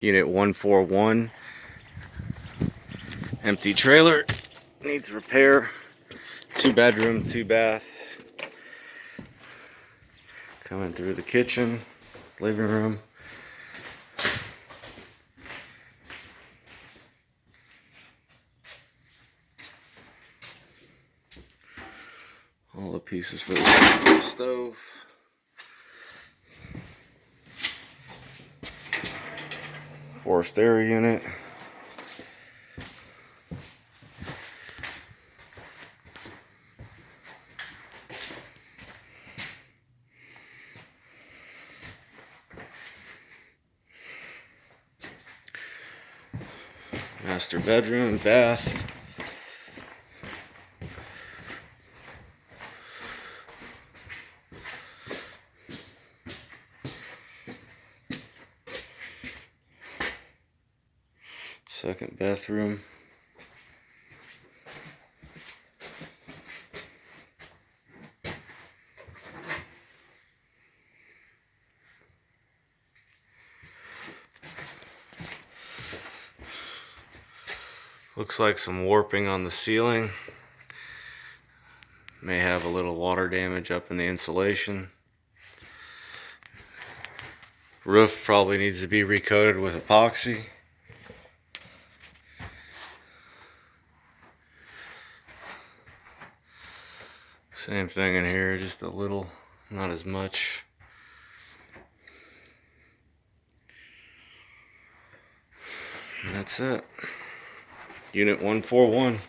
Unit 141. Empty trailer. Needs repair. 2-bedroom, 2-bath. Coming through the kitchen, living room. All the pieces for the stove. Forced air unit. Master bedroom, bath. Second bathroom. Looks like some warping on the ceiling. May have a little water damage up in the insulation. Roof probably needs to be recoated with epoxy. Same thing in here, just a little, not as much. And that's it. Unit 141.